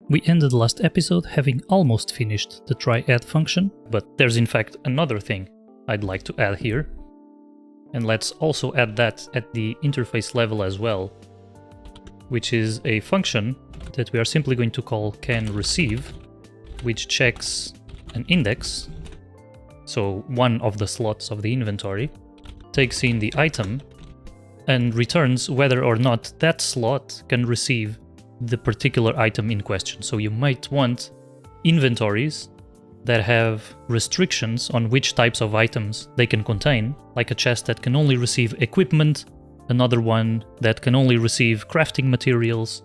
We ended the last episode having almost finished the TryAdd function, but there's in fact another thing I'd like to add here. And let's also add that at the interface level as well, which is a function that we are simply going to call CanReceive, which checks an index, so one of the slots of the inventory, takes in the item, and returns whether or not that slot can receive the particular item in question. So you might want inventories that have restrictions on which types of items they can contain, like a chest that can only receive equipment, another one that can only receive crafting materials,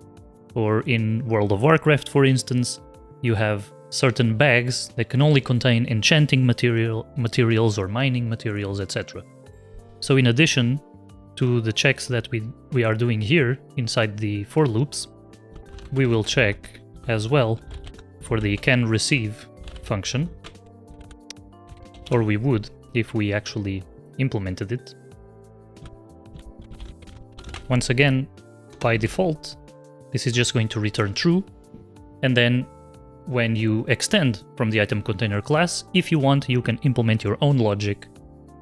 or in World of Warcraft, for instance, you have certain bags that can only contain enchanting materials or mining materials, etc. So in addition to the checks that we are doing here inside the for loops, we will check as well for the CanReceive function, or we would if we actually implemented it. Once again, by default, this is just going to return true, and then when you extend from the item container class, if you want, you can implement your own logic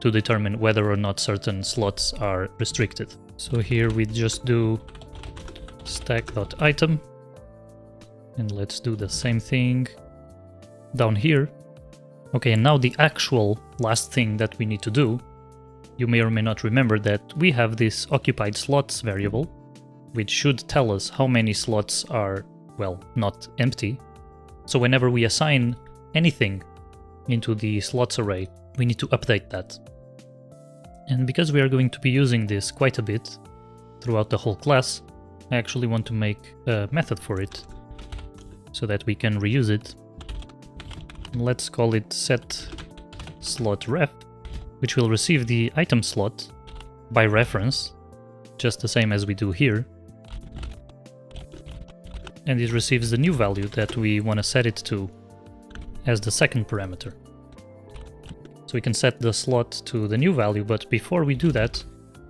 to determine whether or not certain slots are restricted. So here we just do stack.item, and let's do the same thing down here. Okay, and now the actual last thing that we need to do, you may or may not remember that we have this occupied slots variable, which should tell us how many slots are, well, not empty. So whenever we assign anything into the slots array, we need to update that. And because we are going to be using this quite a bit throughout the whole class, I actually want to make a method for it so that we can reuse it. Let's call it setSlotRef, which will receive the item slot by reference, just the same as we do here. And it receives the new value that we want to set it to as the second parameter. So we can set the slot to the new value, but before we do that,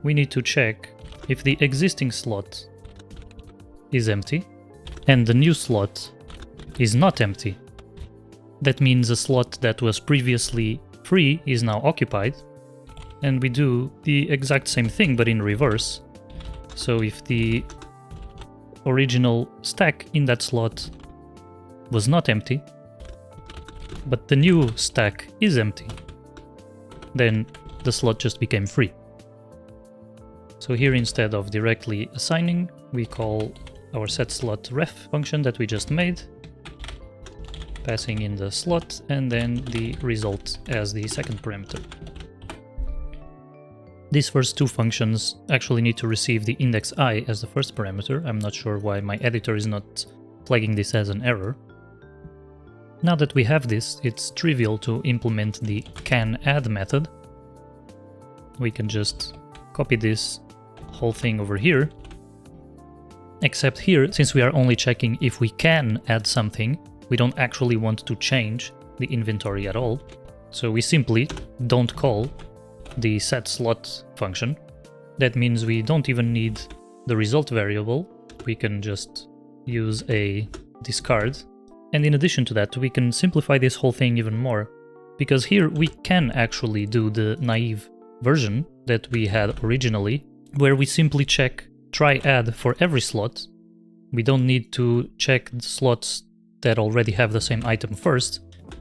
we need to check if the existing slot is empty and the new slot is not empty. That means a slot that was previously free is now occupied, and we do the exact same thing but in reverse. So if the original stack in that slot was not empty, but the new stack is empty, then the slot just became free. So here, instead of directly assigning, we call our setSlotRef function that we just made, passing in the slot and then the result as the second parameter. These first two functions actually need to receive the index I as the first parameter. I'm not sure why my editor is not flagging this as an error. Now that we have this, it's trivial to implement the CanAdd method. We can just copy this whole thing over here. Except here, since we are only checking if we can add something, we don't actually want to change the inventory at all. So we simply don't call the setSlot function. That means we don't even need the result variable. We can just use a discard. And in addition to that, we can simplify this whole thing even more, because here we can actually do the naive version that we had originally, where we simply check TryAdd for every slot. We don't need to check the slots that already have the same item first,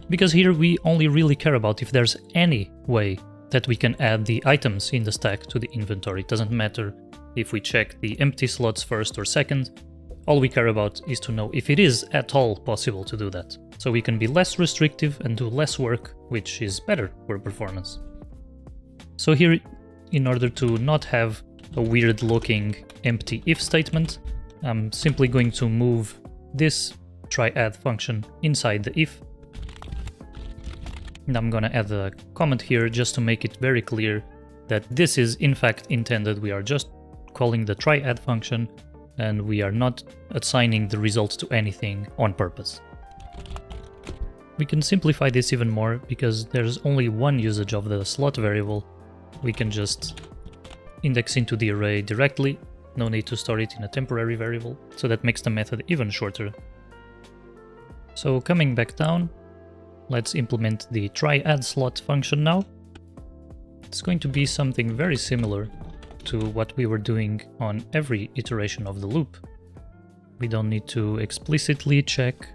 because here we only really care about if there's any way that we can add the items in the stack to the inventory. It doesn't matter if we check the empty slots first or second. All we care about is to know if it is at all possible to do that. So we can be less restrictive and do less work, which is better for performance. So here, in order to not have a weird looking empty if statement, I'm simply going to move this TryAdd function inside the if. And I'm gonna add a comment here just to make it very clear that this is in fact intended. We are just calling the TryAdd function and we are not assigning the result to anything on purpose. We can simplify this even more because there's only one usage of the slot variable. We can just index into the array directly, no need to store it in a temporary variable, so that makes the method even shorter. So coming back down, let's implement the TryAddSlot function now. It's going to be something very similar to what we were doing on every iteration of the loop. We don't need to explicitly check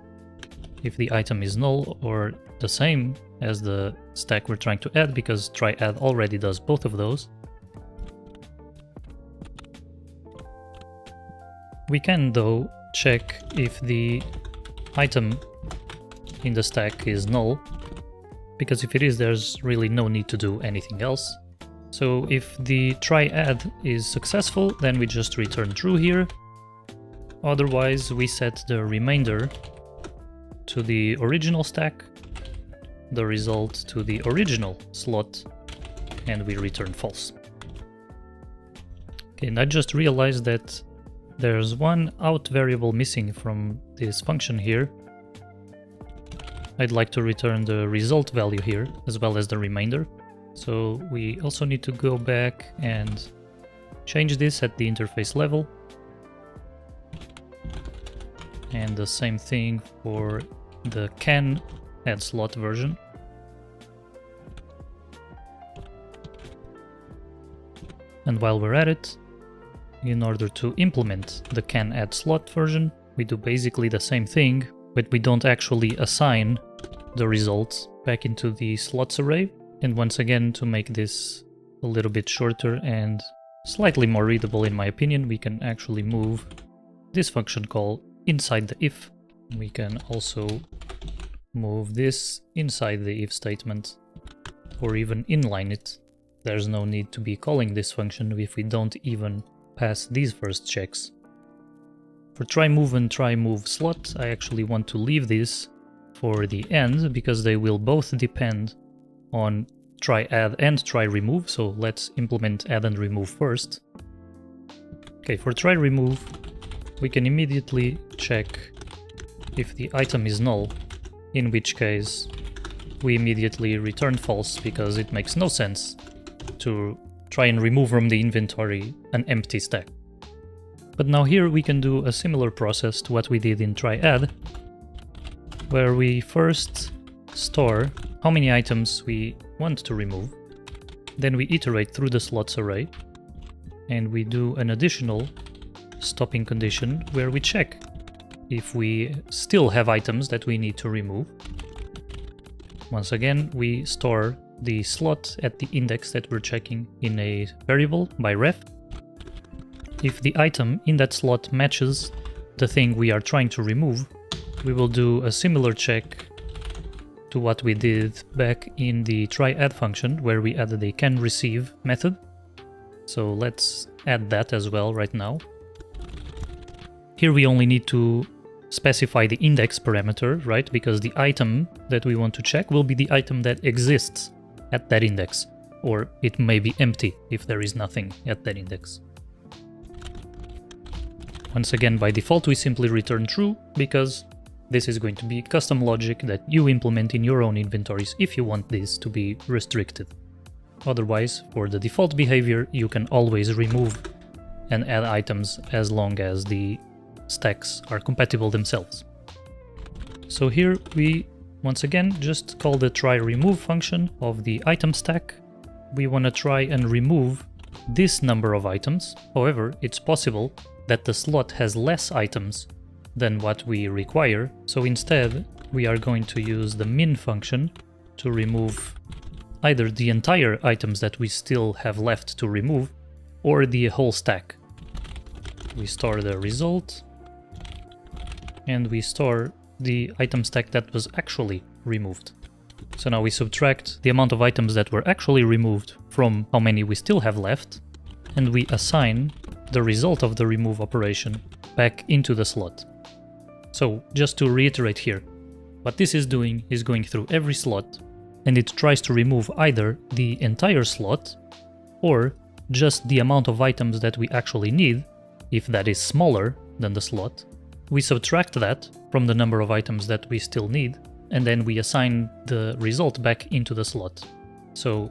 if the item is null or the same as the stack we're trying to add, because TryAdd already does both of those. We can, though, check if the item in the stack is null, because if it is, there's really no need to do anything else. So if the TryAdd is successful, then we just return true here. Otherwise, we set the remainder to the original stack, the result to the original slot, and we return false. Okay, and I just realized that there's one out variable missing from this function here. I'd like to return the result value here, as well as the remainder. So we also need to go back and change this at the interface level. And the same thing for the CanAddSlot version. And while we're at it, in order to implement the CanAddSlot version, we do basically the same thing, but we don't actually assign the results back into the slots array. And once again, to make this a little bit shorter and slightly more readable in my opinion, we can actually move this function call inside the if. We can also move this inside the if statement, or even inline it. There's no need to be calling this function if we don't even pass these first checks. For TryMove and TryMoveSlot, I actually want to leave this for the end, because they will both depend on TryAdd and TryRemove, so let's implement add and remove first. Okay, for TryRemove, we can immediately check if the item is null, in which case we immediately return false, because it makes no sense to try and remove from the inventory an empty stack. But now here we can do a similar process to what we did in TryAdd, where we first store how many items we want to remove, then we iterate through the slots array, and we do an additional stopping condition where we check if we still have items that we need to remove. Once again, we store the slot at the index that we're checking in a variable by ref. If the item in that slot matches the thing we are trying to remove, we will do a similar check to what we did back in the TryAdd function, where we added a CanReceive method. So let's add that as well right now. Here we only need to specify the index parameter, right? Because the item that we want to check will be the item that exists at that index, or it may be empty if there is nothing at that index. Once again, by default, we simply return true, because this is going to be custom logic that you implement in your own inventories if you want this to be restricted. Otherwise, for the default behavior, you can always remove and add items as long as the stacks are compatible themselves. So here we, once again, just call the TryRemove function of the item stack. We want to try and remove this number of items. However, it's possible that the slot has less items than what we require, so instead we are going to use the min function to remove either the entire items that we still have left to remove, or the whole stack. We store the result, and we store the item stack that was actually removed. So now we subtract the amount of items that were actually removed from how many we still have left, and we assign the result of the remove operation back into the slot. So just to reiterate here, what this is doing is going through every slot, and it tries to remove either the entire slot or just the amount of items that we actually need. If that is smaller than the slot, we subtract that from the number of items that we still need, and then we assign the result back into the slot. So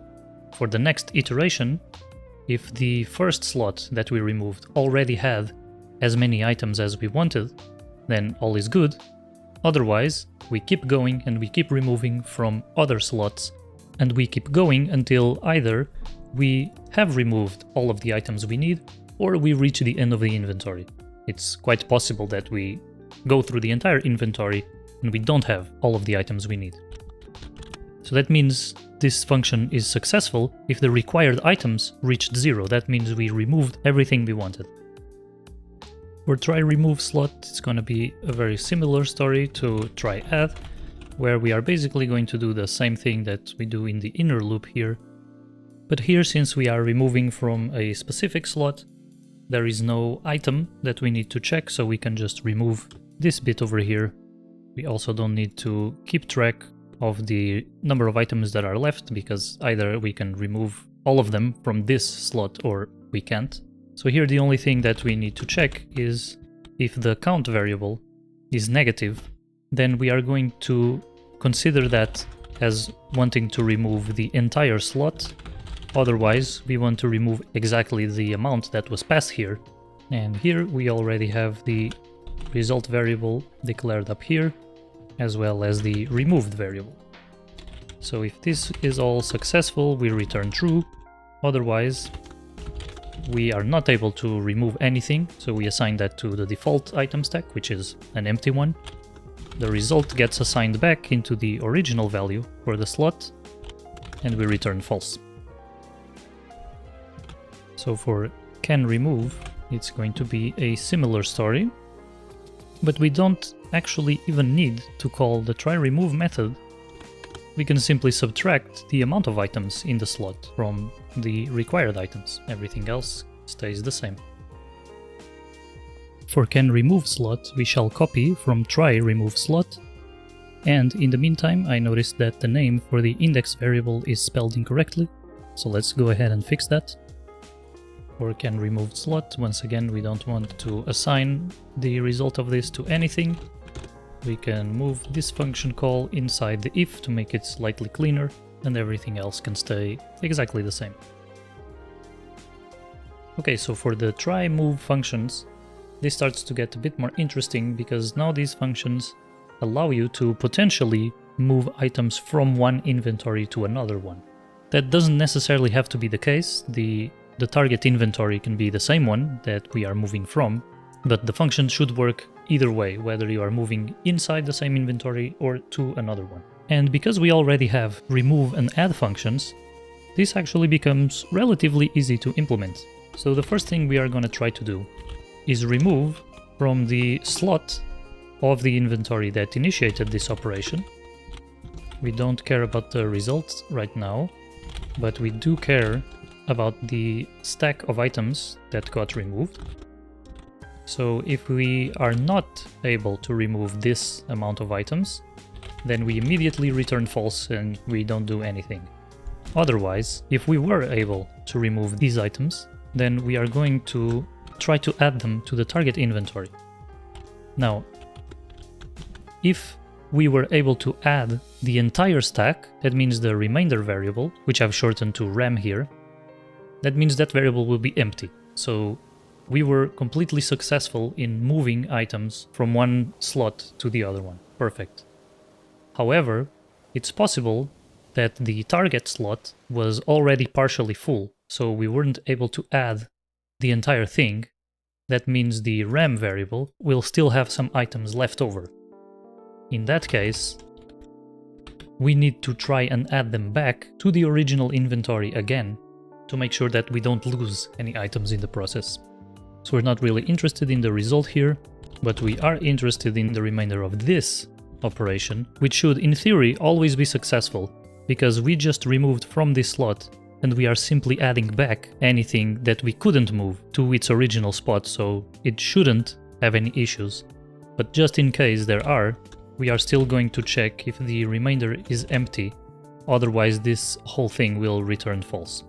for the next iteration, if the first slot that we removed already had as many items as we wanted, then all is good. Otherwise, we keep going and we keep removing from other slots, and we keep going until either we have removed all of the items we need or we reach the end of the inventory. It's quite possible that we go through the entire inventory and we don't have all of the items we need. So that means this function is successful if the required items reached 0. That means we removed everything we wanted. For TryRemoveSlot, it's going to be a very similar story to TryAdd, where we are basically going to do the same thing that we do in the inner loop here. But here, since we are removing from a specific slot, there is no item that we need to check, so we can just remove this bit over here. We also don't need to keep track of the number of items that are left, because either we can remove all of them from this slot or we can't. So here the only thing that we need to check is if the count variable is negative, then we are going to consider that as wanting to remove the entire slot. Otherwise, we want to remove exactly the amount that was passed here. And here we already have the result variable declared up here, as well as the removed variable. So if this is all successful, we return true. Otherwise, we are not able to remove anything, so we assign that to the default item stack, which is an empty one. The result gets assigned back into the original value for the slot, and we return false. So for CanRemove, it's going to be a similar story, but we don't actually even need to call the TryRemove method. We can simply subtract the amount of items in the slot from the required items. Everything else stays the same. For CanRemoveSlot, we shall copy from TryRemoveSlot, and in the meantime I noticed that the name for the index variable is spelled incorrectly, so let's go ahead and fix that. For CanRemoveSlot, once again we don't want to assign the result of this to anything. We can move this function call inside the if to make it slightly cleaner, and everything else can stay exactly the same. Okay, so for the TryMove functions, this starts to get a bit more interesting, because now these functions allow you to potentially move items from one inventory to another one. That doesn't necessarily have to be the case. The target inventory can be the same one that we are moving from, but the function should work either way, whether you are moving inside the same inventory or to another one. And because we already have remove and add functions, this actually becomes relatively easy to implement. So the first thing we are going to try to do is remove from the slot of the inventory that initiated this operation. We don't care about the results right now, but we do care about the stack of items that got removed. So if we are not able to remove this amount of items, then we immediately return false and we don't do anything. Otherwise, if we were able to remove these items, then we are going to try to add them to the target inventory. Now, if we were able to add the entire stack, that means the remainder variable, which I've shortened to rem here, that means that variable will be empty. So we were completely successful in moving items from one slot to the other one. Perfect. However, it's possible that the target slot was already partially full, so we weren't able to add the entire thing. That means the rem variable will still have some items left over. In that case, we need to try and add them back to the original inventory again to make sure that we don't lose any items in the process. So we're not really interested in the result here, but we are interested in the remainder of this operation, which should in theory always be successful, because we just removed from this slot and we are simply adding back anything that we couldn't move to its original spot, so it shouldn't have any issues. But just in case there are, we are still going to check if the remainder is empty, otherwise this whole thing will return false.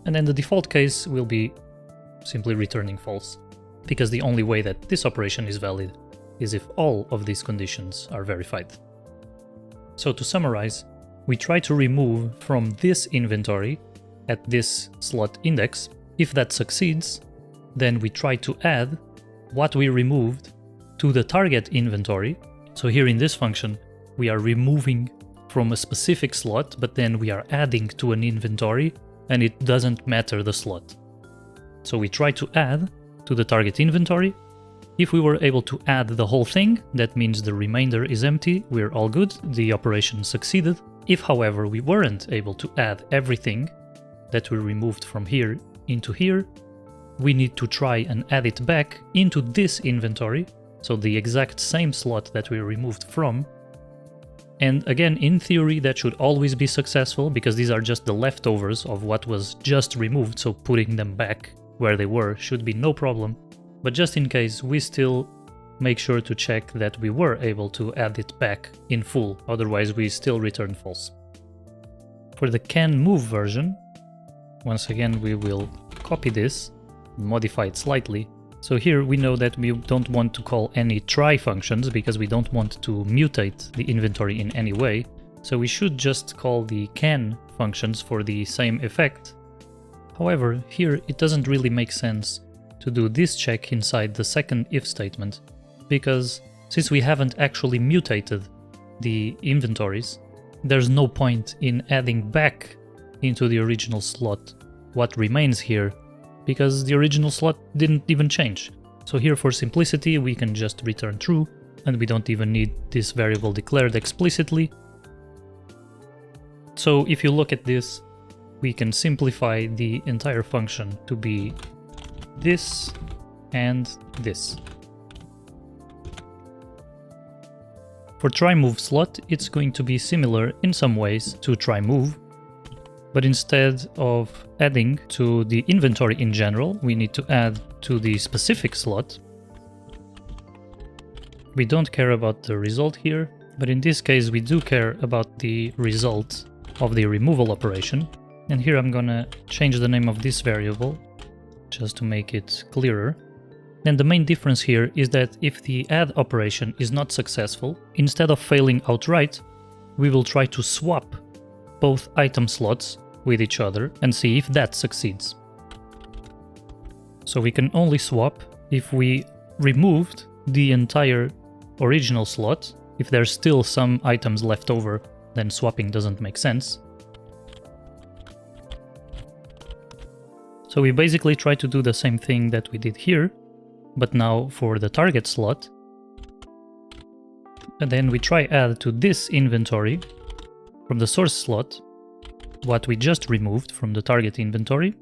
And then the default case will be simply returning false, because the only way that this operation is valid is if all of these conditions are verified. So to summarize, we try to remove from this inventory at this slot index. If that succeeds, then we try to add what we removed to the target inventory, So here in this function, we are removing from a specific slot, but then we are adding to an inventory, and it doesn't matter the slot. So we try to add to the target inventory. If we were able to add the whole thing, that means the remainder is empty, we're all good, the operation succeeded. If, however, we weren't able to add everything that we removed from here into here, we need to try and add it back into this inventory, so the exact same slot that we removed from. And again, in theory, that should always be successful, because these are just the leftovers of what was just removed, so putting them back where they were should be no problem. But just in case, we still make sure to check that we were able to add it back in full, otherwise we still return false. For the CanMove version, once again we will copy this, modify it slightly. So here we know that we don't want to call any try functions because we don't want to mutate the inventory in any way. So we should just call the can functions for the same effect. However, here it doesn't really make sense to do this check inside the second if statement, because since we haven't actually mutated the inventories, there's no point in adding back into the original slot what remains here, because the original slot didn't even change. So here, for simplicity, we can just return true, and we don't even need this variable declared explicitly. So if you look at this, we can simplify the entire function to be this and this. For TryMoveSlot, it's going to be similar in some ways to TryMove, but instead of adding to the inventory in general, we need to add to the specific slot. We don't care about the result here, but in this case we do care about the result of the removal operation. And here I'm gonna change the name of this variable just to make it clearer. And the main difference here is that if the add operation is not successful, instead of failing outright, we will try to swap both item slots with each other and see if that succeeds. So we can only swap if we removed the entire original slot. If there's still some items left over, then swapping doesn't make sense. So we basically try to do the same thing that we did here, but now for the target slot. And then we try add to this inventory from the source slot what we just removed from the target inventory.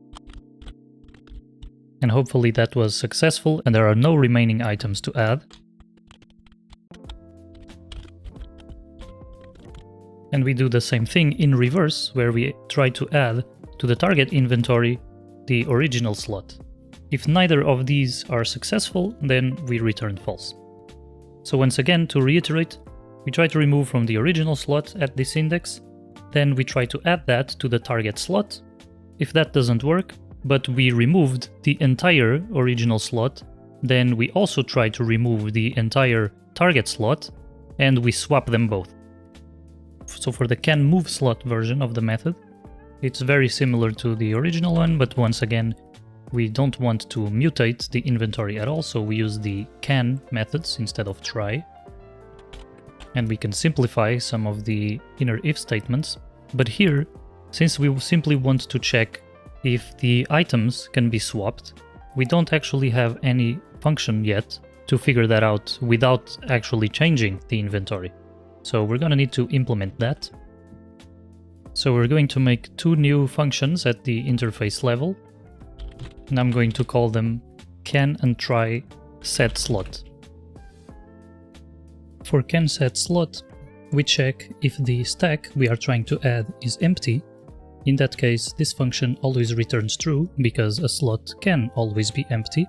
And hopefully that was successful and there are no remaining items to add. And we do the same thing in reverse, where we try to add to the target inventory the original slot. If neither of these are successful, then we return false. So once again, to reiterate, we try to remove from the original slot at this index, then we try to add that to the target slot. If that doesn't work, but we removed the entire original slot, then we also try to remove the entire target slot, and we swap them both. So for the CanMoveSlot version of the method, it's very similar to the original one, but once again, we don't want to mutate the inventory at all, so we use the can methods instead of try. And we can simplify some of the inner if statements. But here, since we simply want to check if the items can be swapped, we don't actually have any function yet to figure that out without actually changing the inventory. So we're going to need to implement that. So we're going to make two new functions at the interface level, and I'm going to call them can and TrySetSlot. For CanSetSlot, we check if the stack we are trying to add is empty. In that case, this function always returns true, because a slot can always be empty.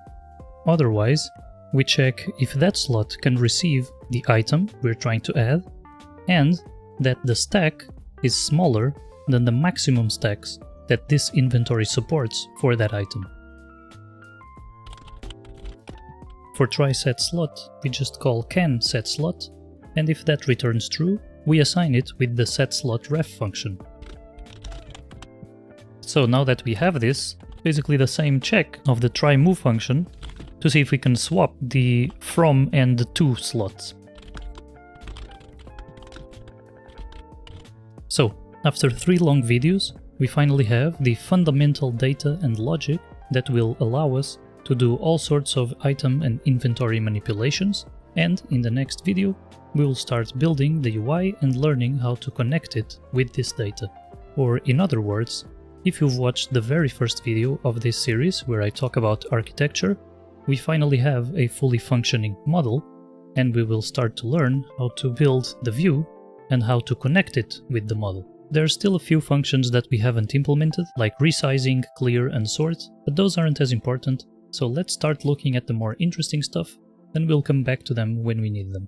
Otherwise, we check if that slot can receive the item we're trying to add, and that the stack is smaller than the maximum stacks that this inventory supports for that item. For TrySetSlot, we just call CanSetSlot, and if that returns true, we assign it with the setSlotRef function. So now that we have this, basically the same check of the TryMove function to see if we can swap the from and the to slots. So, after 3 long videos, we finally have the fundamental data and logic that will allow us to do all sorts of item and inventory manipulations, and in the next video we will start building the UI and learning how to connect it with this data. Or in other words, if you've watched the very first video of this series where I talk about architecture, we finally have a fully functioning model, and we will start to learn how to build the view and how to connect it with the model. There are still a few functions that we haven't implemented, like resizing, clear and sort, but those aren't as important, so let's start looking at the more interesting stuff, and we'll come back to them when we need them.